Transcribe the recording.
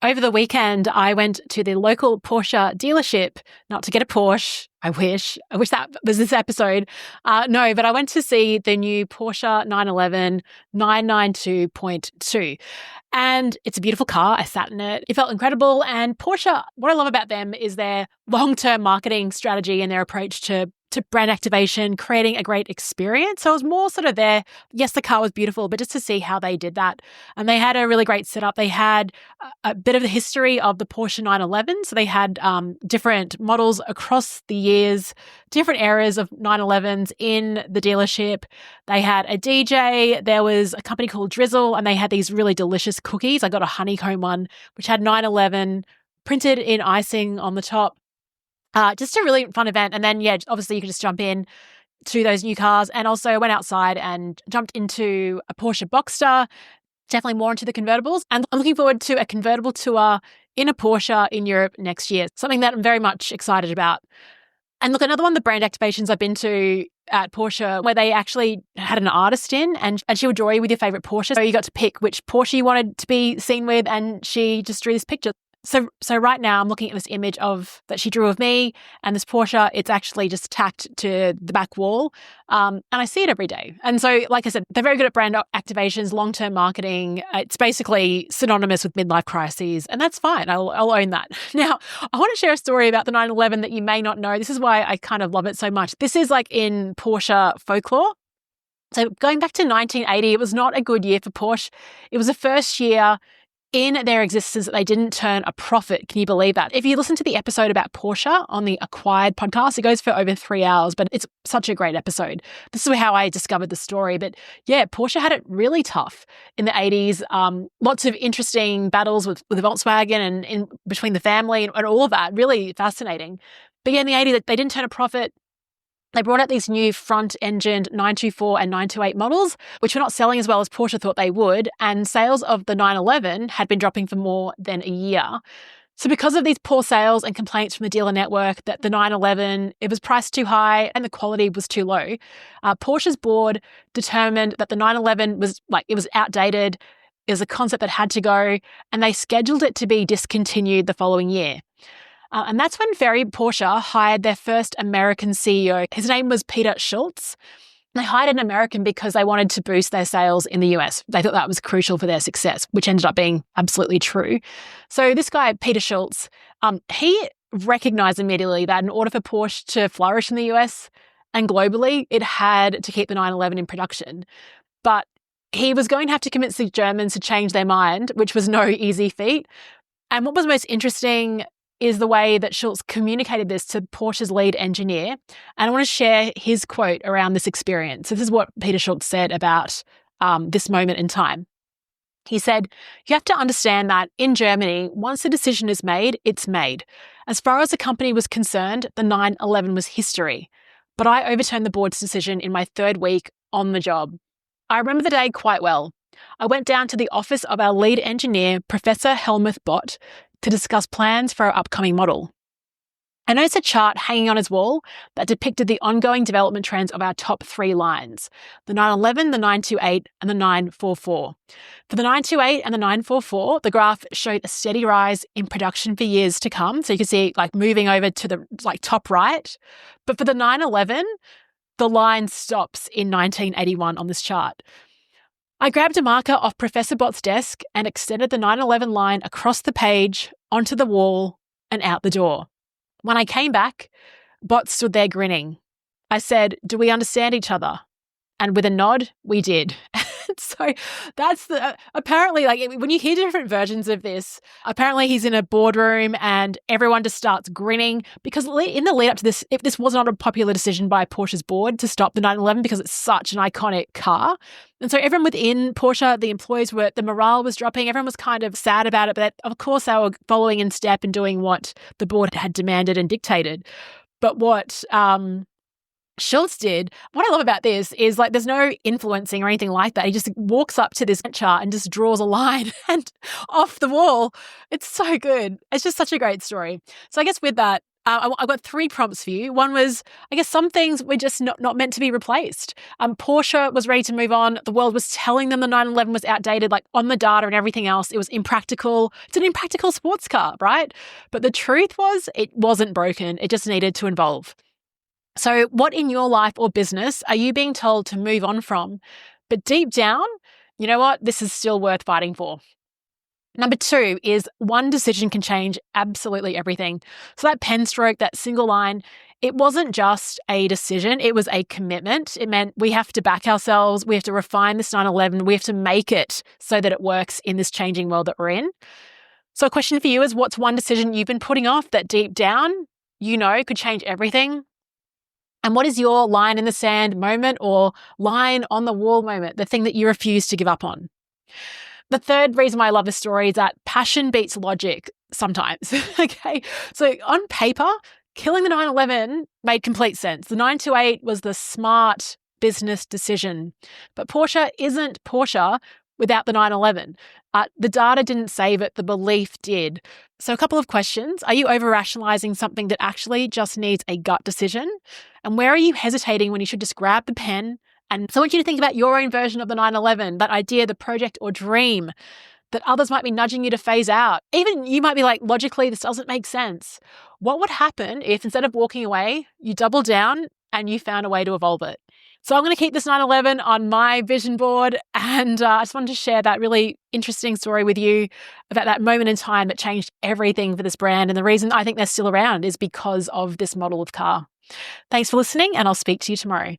Over the weekend, I went to the local Porsche dealership, not to get a Porsche. I wish that was this episode. No, but I went to see the new Porsche 911 992.2. And it's a beautiful car. I sat in it. It felt incredible. And Porsche, what I love about them is their long-term marketing strategy and their approach to brand activation, creating a great experience. So I was more sort of there. Yes, the car was beautiful, but just to see how they did that. And they had a really great setup. They had a bit of the history of the Porsche 911. So they had different models across the years, different eras of 911s in the dealership. They had a DJ. There was a company called Drizzle, and they had these really delicious cookies. I got a honeycomb one, which had 911 printed in icing on the top. Just a really fun event. And then, obviously you could just jump in to those new cars, and also went outside and jumped into a Porsche Boxster, definitely more into the convertibles. And I'm looking forward to a convertible tour in a Porsche in Europe next year, something that I'm very much excited about. And look, another one of the brand activations I've been to at Porsche, where they actually had an artist in, and she would draw you with your favorite Porsche. So you got to pick which Porsche you wanted to be seen with, and she just drew this picture. So right now I'm looking at this image that she drew of me and this Porsche. It's actually just tacked to the back wall, and I see it every day. And so, like I said, they're very good at brand activations, long-term marketing. It's basically synonymous with midlife crises, and that's fine. I'll own that. Now, I want to share a story about the 911 that you may not know. This is why I kind of love it so much. This is like in Porsche folklore. So going back to 1980, it was not a good year for Porsche. It was the first year in their existence that they didn't turn a profit. Can you believe that? If you listen to the episode about Porsche on the Acquired podcast, it goes for over 3 hours, but it's such a great episode. This is how I discovered the story. But yeah, Porsche had it really tough in the 80s. Lots of interesting battles with Volkswagen and in between the family and all of that. Really fascinating. But yeah, in the 80s, they didn't turn a profit. They brought out these new front-engined 924 and 928 models, which were not selling as well as Porsche thought they would, and sales of the 911 had been dropping for more than a year. So because of these poor sales and complaints from the dealer network that the 911, it was priced too high and the quality was too low, Porsche's board determined that the 911 was outdated, it was a concept that had to go, and they scheduled it to be discontinued the following year. And that's when Porsche hired their first American CEO. His name was Peter Schutz. They hired an American because they wanted to boost their sales in the US. They thought that was crucial for their success, which ended up being absolutely true. So this guy, Peter Schutz, he recognized immediately that in order for Porsche to flourish in the US and globally, it had to keep the 911 in production. But he was going to have to convince the Germans to change their mind, which was no easy feat. And what was most interesting is the way that Schultz communicated this to Porsche's lead engineer. And I want to share his quote around this experience. This is what Peter Schultz said about this moment in time. He said, "You have to understand that in Germany, once a decision is made, it's made. As far as the company was concerned, the 911 was history. But I overturned the board's decision in my 3rd week on the job. I remember the day quite well. I went down to the office of our lead engineer, Professor Helmuth Bott, to discuss plans for our upcoming model. I noticed a chart hanging on his wall that depicted the ongoing development trends of our top 3 lines, the 911, the 928, and the 944. For the 928 and the 944, the graph showed a steady rise in production for years to come. So you can see it moving over to the top right. But for the 911, the line stops in 1981 on this chart. I grabbed a marker off Professor Bott's desk and extended the 911 line across the page, onto the wall, and out the door. When I came back, Bott stood there grinning. I said, 'Do we understand each other?' And with a nod, we did." So that's apparently, when you hear different versions of this, apparently he's in a boardroom and everyone just starts grinning because in the lead up to this, if this was not a popular decision by Porsche's board to stop the 911 because it's such an iconic car. And so everyone within Porsche, the employees the morale was dropping. Everyone was kind of sad about it, but of course they were following in step and doing what the board had demanded and dictated. But what Schultz did, what I love about this is there's no influencing or anything like that. He just walks up to this chart and just draws a line and off the wall. It's so good. It's just such a great story. So I guess with that, I've got 3 prompts for you. One was, I guess some things were just not meant to be replaced. Porsche was ready to move on. The world was telling them the 911 was outdated, like on the data and everything else. It was impractical. It's an impractical sports car, right? But the truth was it wasn't broken. It just needed to evolve. So what in your life or business are you being told to move on from? But deep down, you know what? This is still worth fighting for. Number 2 is one decision can change absolutely everything. So that pen stroke, that single line, it wasn't just a decision, it was a commitment. It meant we have to back ourselves, we have to refine this 911, we have to make it so that it works in this changing world that we're in. So a question for you is, what's one decision you've been putting off that deep down you know could change everything? And what is your line in the sand moment or line on the wall moment, the thing that you refuse to give up on? The third reason why I love this story is that passion beats logic sometimes. Okay. So on paper, killing the 911 made complete sense. The 928 was the smart business decision. But Porsche isn't Porsche without the 911. The data didn't save it, the belief did. So a couple of questions. Are you over-rationalizing something that actually just needs a gut decision? And where are you hesitating when you should just grab the pen? And so I want you to think about your own version of the 911, that idea, the project or dream that others might be nudging you to phase out. Even you might be like, logically, this doesn't make sense. What would happen if instead of walking away, you double down and you found a way to evolve it? So I'm going to keep this 911 on my vision board. And I just wanted to share that really interesting story with you about that moment in time that changed everything for this brand. And the reason I think they're still around is because of this model of car. Thanks for listening, and I'll speak to you tomorrow.